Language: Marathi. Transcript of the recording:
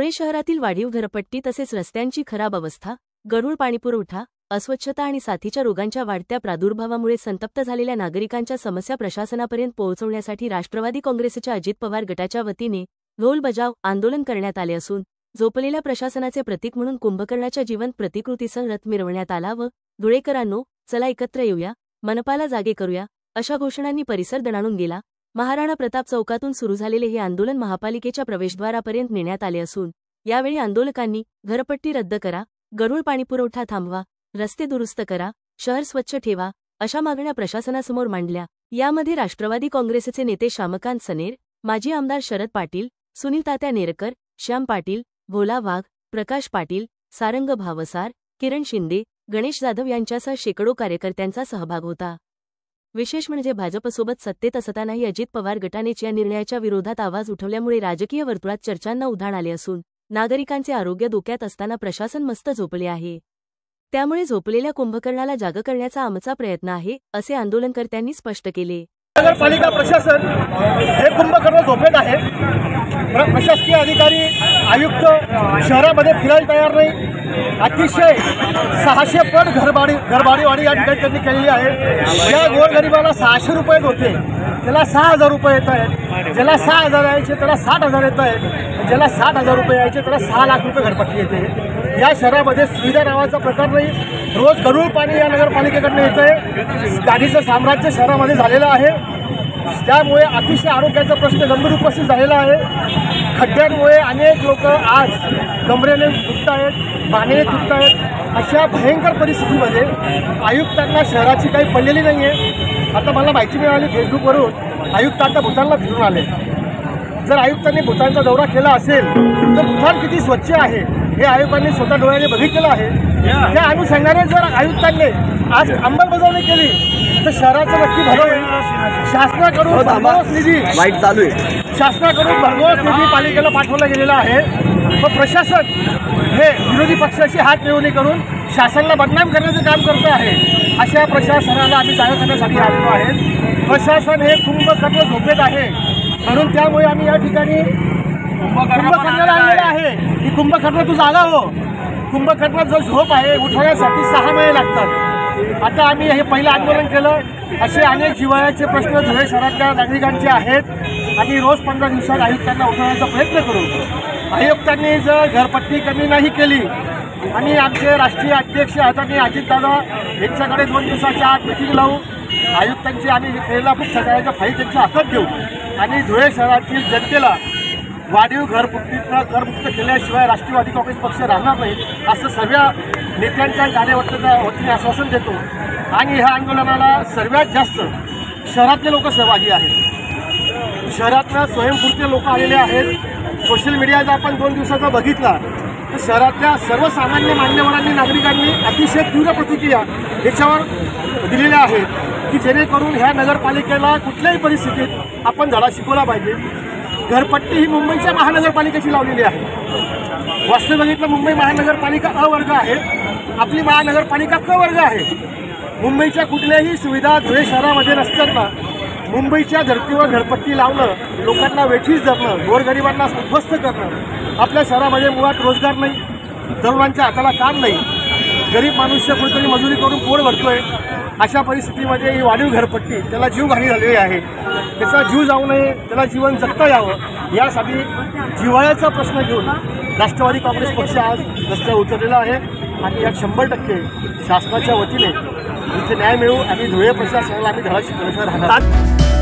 धुळे शहरातील वाढीव घरपट्टी तसेच रस्त्यांची खराब अवस्था, गढूळ पाणीपुरवठा, अस्वच्छता आणि साथीच्या रोगांच्या वाढत्या प्रादुर्भावामुळे संतप्त झालेल्या नागरिकांच्या समस्या प्रशासनापर्यंत पोहोचवण्यासाठी राष्ट्रवादी काँग्रेसच्या अजित पवार गटाच्या वतीने ढोल बजाव आंदोलन करण्यात आले असून झोपलेल्या प्रशासनाचे प्रतीक म्हणून कुंभकर्णाच्या जिवंत प्रतिकृतीसह रथ मिरवण्यात आला व धुळेकरांनो चला एकत्र येऊया, मनपाला जागे करूया अशा घोषणांनी परिसर दणाणून गेला। महाराणा प्रताप चौकातून सुरू झालेले हे आंदोलन महापालिकेच्या प्रवेशद्वारापर्यंत नेण्यात आले असून यावेळी आंदोलकांनी घरपट्टी रद्द करा, गढूळ पाणीपुरवठा थांबवा, रस्ते दुरुस्त करा, शहर स्वच्छ ठेवा अशा मागण्या प्रशासनासमोर मांडल्या। यामध्ये राष्ट्रवादी काँग्रेसचे नेते श्यामकांत सनेर, माजी आमदार शरद पाटील, सुनील तात्या नेरकर, श्याम पाटील, भोला वाघ, प्रकाश पाटील, सारंग भावसार, किरण शिंदे, गणेश जाधव यांच्यासह शेकडो कार्यकर्त्यांचा सहभाग होता। विशेष म्हणजे भाजपसोबत सत्तेत असतानाही अजित पवार गटानेच या निर्णयाच्या विरोधात आवाज उठवल्यामुळे राजकीय वर्तुळात चर्चांना उधाण आले असून नागरिकांचे आरोग्य धोक्यात असताना प्रशासन मस्त झोपले आहे। त्यामुळे झोपलेल्या कुंभकर्णाला जाग करण्याचा आमचा प्रयत्न आहे, असे आंदोलनकर्त्यांनी स्पष्ट केले। नगरपालिका प्रशासन हे कुंभकर्ण झोपेत आहे। प्रशासकीय अधिकारी आयुक्त शहरामध्ये फिरायला तयार नाही। अतिशय 600 पट घरभाडीवाढी या ठिकाणी त्यांनी केलेली आहे। ज्या गोरगरिबाला 600 रुपये होते त्याला 6000 रुपये येत आहेत, ज्याला 6000 यायचे त्याला 60,000 येत आहेत, ज्याला 60,000 रुपये यायचे त्याला 6 लाख रुपये घरपट्टी येते। या शहरामध्ये सुविधा नावाचा प्रकार नाही। रोज गढूळ पाणी या नगरपालिकेकडून येत आहे। गाडीचं साम्राज्य शहरामध्ये झालेलं आहे, त्यामुळे अतिशय आरोग्याचा प्रश्न गंभीर उपस्थित झालेला आहे। खड्ड्यांमुळे अनेक लोक आज कमरेने तुटत आहेत, मानेने तुटत आहेत। अशा भयंकर परिस्थितीमध्ये आयुक्तांना शहराची काही पडलेली नाही आहे। आता मला माहिती मिळाली फेसबुकवरून आयुक्त आता भूतानला फिरून आले। जर आयुक्तांनी भूतानचा दौरा केला असेल तर भूतान किती स्वच्छ आहे हे आयुक्तांनी स्वतः डोळ्याने बघितलेलं आहे। त्या अनुषंगाने जर आयुक्तांनी आज अंमलबजावणी केली तर शहराचं नक्की भलं होईल। शासनाकडून भरघोस निधी शासनाकडून भरघोस निधी पालिकेला पाठवला गेलेला आहे, पण प्रशासन हे विरोधी पक्षाशी हात मिळवणी करून शासनाला बदनाम करण्याचं काम करत आहे। अशा प्रशासनाला आम्ही जागा करण्यासाठी आलेलो आहे। प्रशासन हे कुंभकर्ण झोपेत आहे, म्हणून त्यामुळे आम्ही या ठिकाणी कुंभकर्णाला आणलेलं आहे की कुंभकर्ण तू जागा हो। कुंभकर्ण जो झोप आहे उठवण्यासाठी 6 महिने लागतात। आता आम्ही हे पहिलं आंदोलन केलं। असे अनेक जिव्हाळ्याचे प्रश्न धुळे शहरातल्या नागरिकांचे आहेत आणि रोज 15 दिवसात आयुक्तांना उठवण्याचा प्रयत्न करू। आयुक्तांनी जर घरपट्टी कमी नाही केली आणि आमचे राष्ट्रीय अध्यक्ष आदरणीय अजितदादा यांच्याकडे 2 दिवसाच्या आत मीटिंग लावू, आयुक्तांची आम्ही केलेला खूप सगळ्याच्या फाईल त्यांच्या हातात घेऊ आणि धुळे शहरातील जनतेला वाढीव घरमुक्त केल्याशिवाय राष्ट्रवादी काँग्रेस पक्ष राहणार नाही, असं सर्व नेत्यांच्या कार्यकर्त्यांच्या वतीने आश्वासन देतो। आणि ह्या आंदोलनाला सर्वात जास्त शहरातले लोक सहभागी आहेत। शहरातल्या स्वयंस्फूर्त लोक आलेले आहेत। सोशल मीडिया जर आपण 2 दिवसाचा बघितला तर शहरातल्या सर्वसामान्य मान्यवरांनी नागरिकांनी अतिशय तीव्र प्रतिक्रिया याच्यावर दिलेल्या आहेत की जेणेकरून ह्या नगरपालिकेला कुठल्याही परिस्थितीत आपण धडा शिकवला पाहिजे। घरपट्टी ही मुंबईच्या महानगरपालिकेची लावलेली आहे। वास्तविक बघितलं मुंबई महानगरपालिका अ वर्ग आहे, आपली महानगरपालिका क वर्ग आहे। मुंबईच्या कुठल्याही सुविधा धुळे शहरामध्ये नसताना मुंबईच्या धर्तीवर घरपट्टी लावणं, लोकांना वेठीस धरणं, गोरगरिबांना उद्ध्वस्त करणं। आपल्या शहरामध्ये मुळात रोजगार नाही, तरुणांच्या हाताला काम नाही, गरीब मनुष्य कुठेतरी मजुरी करून पोट भरतोय। अशा परिस्थितीमध्ये ही वाढीव घरपट्टी त्याला जीवघाणी झालेली आहे। त्याचा जीव जाऊ नये, त्याला जीवन जगता यावं यासाठी जिव्हाळ्याचा प्रश्न घेऊन राष्ट्रवादी काँग्रेस पक्ष आज रस्त्यावर उतरलेला आहे आणि यात 100% शासनाच्या वतीने इथे न्याय मिळू आणि धुळे प्रशासनाला आम्ही धडा शिकवण्याचं राहणार।